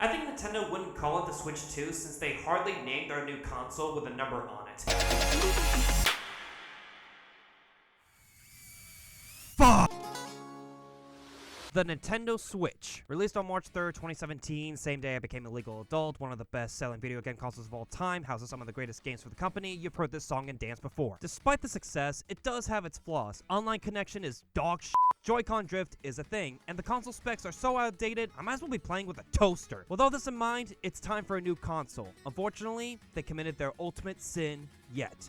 I think Nintendo wouldn't call it the Switch 2 since they hardly named their new console with a number on it. Fuck! The Nintendo Switch. Released on March 3rd, 2017, same day I became a legal adult, one of the best-selling video game consoles of all time, houses some of the greatest games for the company. You've heard this song and dance before. Despite the success, it does have its flaws. Online connection is dog shit. Joy-Con drift is a thing, and the console specs are so outdated, I might as well be playing with a toaster. With all this in mind, it's time for a new console. Unfortunately, they committed their ultimate sin yet.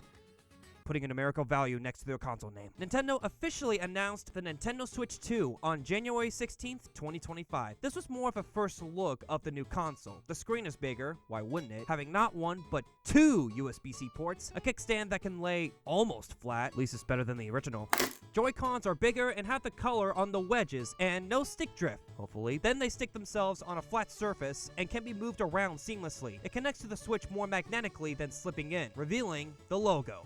Putting a numerical value next to their console name. Nintendo officially announced the Nintendo Switch 2 on January 16th, 2025. This was more of a first look of the new console. The screen is bigger, why wouldn't it? Having not one, but two USB-C ports, a kickstand that can lay almost flat, at least it's better than the original. Joy-Cons are bigger and have the color on the wedges, and no stick drift, hopefully. Then they stick themselves on a flat surface and can be moved around seamlessly. It connects to the Switch more magnetically than slipping in, revealing the logo.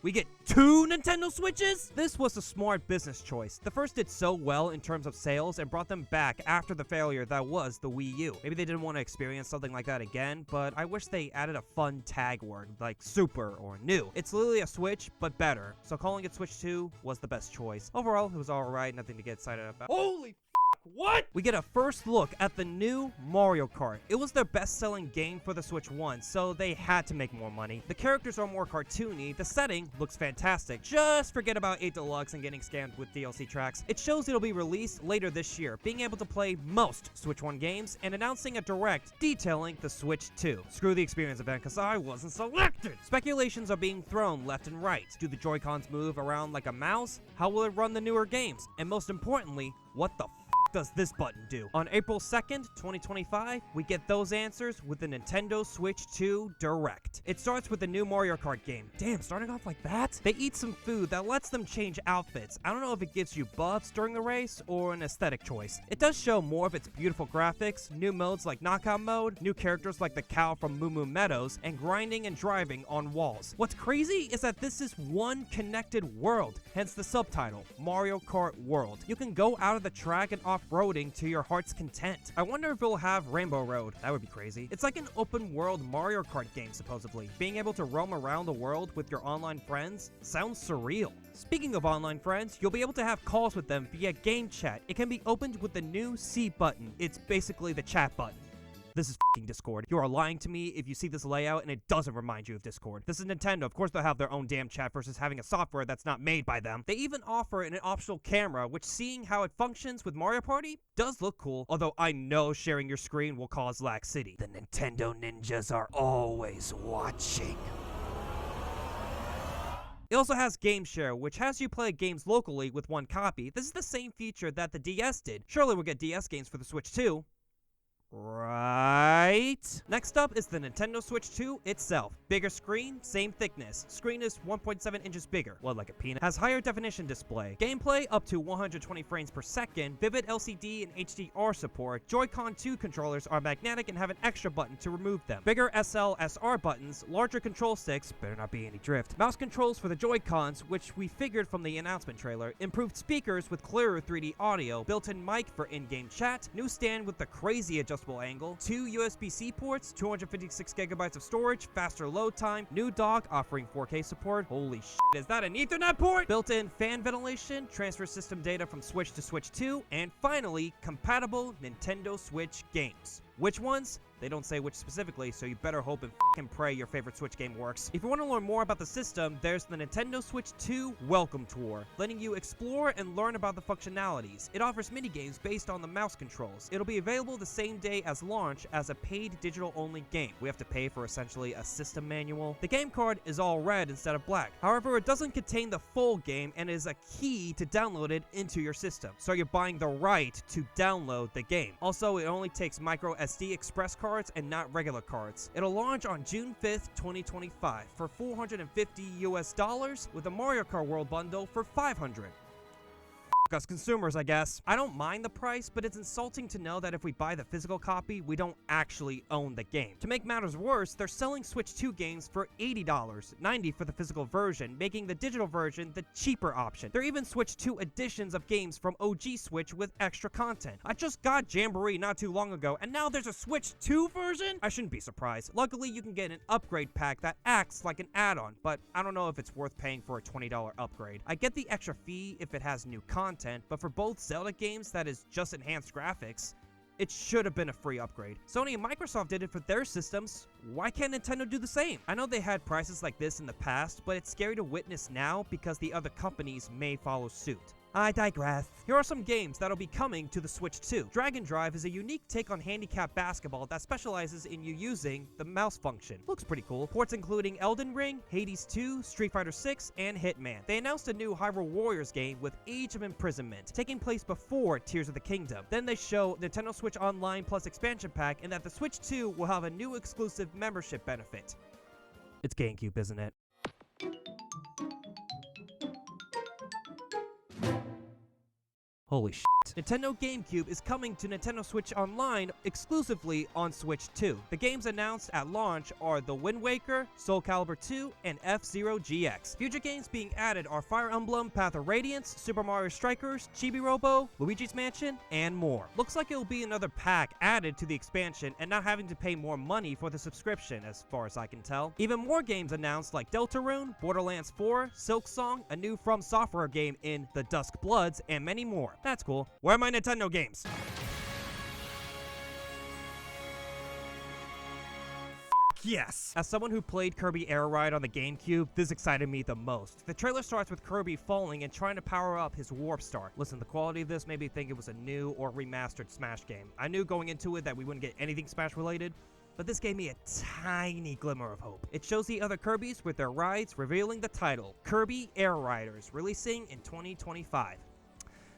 We get two Nintendo Switches? This was a smart business choice. The first did so well in terms of sales and brought them back after the failure that was the Wii U. Maybe they didn't want to experience something like that again, but I wish they added a fun tag word, like super or new. It's literally a Switch, but better, so calling it Switch 2 was the best choice. Overall, it was alright, nothing to get excited about. Holy what? We get a first look at the new Mario Kart. It was their best-selling game for the Switch 1, so they had to make more money. The characters are more cartoony, the setting looks fantastic. Just forget about 8 Deluxe and getting scammed with DLC tracks. It shows it'll be released later this year, being able to play most Switch 1 games, and announcing a direct detailing the Switch 2. Screw the experience event, cause I wasn't selected! Speculations are being thrown left and right. Do the Joy-Cons move around like a mouse? How will it run the newer games? And most importantly, what the does this button do? On April 2nd, 2025, we get those answers with the Nintendo Switch 2 Direct. It starts with the new Mario Kart game. Damn, starting off like that? They eat some food that lets them change outfits. I don't know if it gives you buffs during the race or an aesthetic choice. It does show more of its beautiful graphics, new modes like Knockout Mode, new characters like the cow from Moo Moo Meadows, and grinding and driving on walls. What's crazy is that this is one connected world, hence the subtitle, Mario Kart World. You can go out of the track and off-roading to your heart's content. I wonder if it'll have Rainbow Road. That would be crazy. It's like an open-world Mario Kart game, supposedly. Being able to roam around the world with your online friends sounds surreal. Speaking of online friends, you'll be able to have calls with them via game chat. It can be opened with the new C button. It's basically the chat button. This is f***ing Discord. You are lying to me if you see this layout and it doesn't remind you of Discord. This is Nintendo. Of course they'll have their own damn chat versus having a software that's not made by them. They even offer an optional camera, which, seeing how it functions with Mario Party, does look cool. Although I know sharing your screen will cause laxity. The Nintendo ninjas are always watching. It also has Game Share, which has you play games locally with one copy. This is the same feature that the DS did. Surely we'll get DS games for the Switch too. Right. Next up is the Nintendo Switch 2 itself. Bigger screen, same thickness. Screen is 1.7 inches bigger. Well, like a peanut. Has higher definition display. Gameplay up to 120 frames per second. Vivid LCD and HDR support. Joy-Con 2 controllers are magnetic and have an extra button to remove them. Bigger SL, SR buttons. Larger control sticks. Better not be any drift. Mouse controls for the Joy-Cons, which we figured from the announcement trailer. Improved speakers with clearer 3D audio. Built-in mic for in-game chat. New stand with the crazy adjustable angle, 2 USB-C ports, 256 gigabytes of storage, faster load time, new dock offering 4K support. Holy shit, is that an Ethernet port? Built-in fan ventilation, transfer system data from Switch to Switch 2, and finally, compatible Nintendo Switch games. Which ones? They don't say which specifically, so you better hope and f***ing pray your favorite Switch game works. If you want to learn more about the system, there's the Nintendo Switch 2 Welcome Tour, letting you explore and learn about the functionalities. It offers minigames based on the mouse controls. It'll be available the same day as launch as a paid digital-only game. We have to pay for essentially a system manual. The game card is all red instead of black. However, it doesn't contain the full game and is a key to download it into your system. So you're buying the right to download the game. Also, it only takes micro SD express cards and not regular cards. It'll launch on June 5th, 2025 for $450 US with a Mario Kart World bundle for $500. us consumers, I guess. I don't mind the price, but it's insulting to know that if we buy the physical copy, we don't actually own the game. To make matters worse, they're selling Switch 2 games for $80, $90 for the physical version, making the digital version the cheaper option. There are even Switch 2 editions of games from OG Switch with extra content. I just got Jamboree not too long ago, and now there's a Switch 2 version? I shouldn't be surprised. Luckily, you can get an upgrade pack that acts like an add-on, but I don't know if it's worth paying for a $20 upgrade. I get the extra fee if it has new content, but for both Zelda games that is just enhanced graphics, it should have been a free upgrade. Sony and Microsoft did it for their systems. Why can't Nintendo do the same? I know they had prices like this in the past, but it's scary to witness now because the other companies may follow suit. I digress. Here are some games that'll be coming to the Switch 2. Dragon Drive is a unique take on handicap basketball that specializes in you using the mouse function. Looks pretty cool. Ports including Elden Ring, Hades 2, Street Fighter 6, and Hitman. They announced a new Hyrule Warriors game with Age of Imprisonment, taking place before Tears of the Kingdom. Then they show Nintendo Switch Online Plus expansion pack and that the Switch 2 will have a new exclusive membership benefit. It's GameCube, isn't it? Holy shit. Nintendo GameCube is coming to Nintendo Switch Online exclusively on Switch 2. The games announced at launch are The Wind Waker, Soul Calibur 2, and F-Zero GX. Future games being added are Fire Emblem, Path of Radiance, Super Mario Strikers, Chibi Robo, Luigi's Mansion, and more. Looks like it'll be another pack added to the expansion and not having to pay more money for the subscription as far as I can tell. Even more games announced like Deltarune, Borderlands 4, Silksong, a new From Software game in The Dusk Bloods, and many more. That's cool. Where are my Nintendo games? Yes! As someone who played Kirby Air Ride on the GameCube, this excited me the most. The trailer starts with Kirby falling and trying to power up his Warp Star. Listen, the quality of this made me think it was a new or remastered Smash game. I knew going into it that we wouldn't get anything Smash related, but this gave me a tiny glimmer of hope. It shows the other Kirbys with their rides, revealing the title, Kirby Air Riders, releasing in 2025.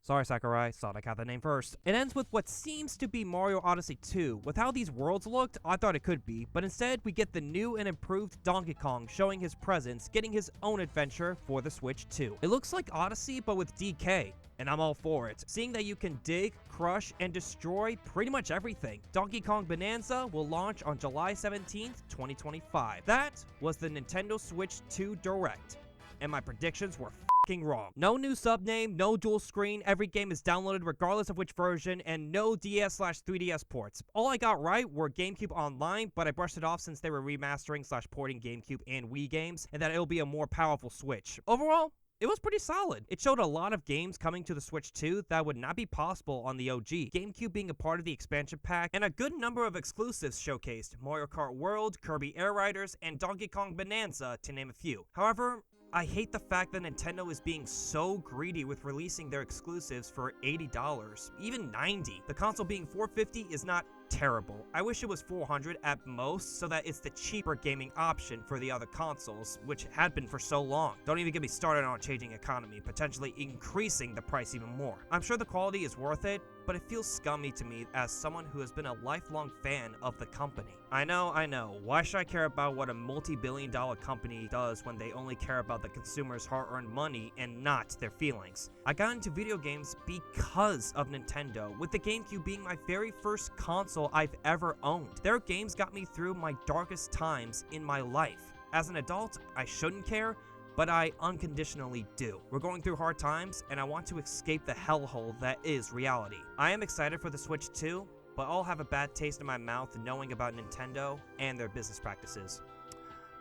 Sorry, Sakurai, Sonic had the name first. It ends with what seems to be Mario Odyssey 2. With how these worlds looked, I thought it could be, but instead we get the new and improved Donkey Kong showing his presence, getting his own adventure for the Switch 2. It looks like Odyssey, but with DK, and I'm all for it. Seeing that you can dig, crush, and destroy pretty much everything. Donkey Kong Bonanza will launch on July 17th, 2025. That was the Nintendo Switch 2 Direct, and my predictions were wrong. No new subname, no dual screen, every game is downloaded regardless of which version, and no DS/3DS ports. All I got right were GameCube Online, but I brushed it off since they were remastering/porting GameCube and Wii games, and that it'll be a more powerful Switch. Overall, it was pretty solid. It showed a lot of games coming to the Switch 2 that would not be possible on the OG, GameCube being a part of the expansion pack, and a good number of exclusives showcased, Mario Kart World, Kirby Air Riders, and Donkey Kong Bonanza, to name a few. However, I hate the fact that Nintendo is being so greedy with releasing their exclusives for $80, even $90. The console being $450 is not terrible. I wish it was $400 at most so that it's the cheaper gaming option for the other consoles, which had been for so long. Don't even get me started on a changing economy, potentially increasing the price even more. I'm sure the quality is worth it, but it feels scummy to me as someone who has been a lifelong fan of the company. I know, why should I care about what a multi-billion-dollar company does when they only care about the consumer's hard-earned money and not their feelings? I got into video games because of Nintendo, with the GameCube being my very first console I've ever owned. Their games got me through my darkest times in my life. As an adult, I shouldn't care, but I unconditionally do. We're going through hard times, and I want to escape the hellhole that is reality. I am excited for the Switch 2, but I'll have a bad taste in my mouth knowing about Nintendo and their business practices.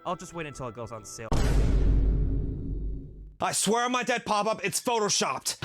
I'll just wait until it goes on sale. I swear on my dead pop-up, it's photoshopped.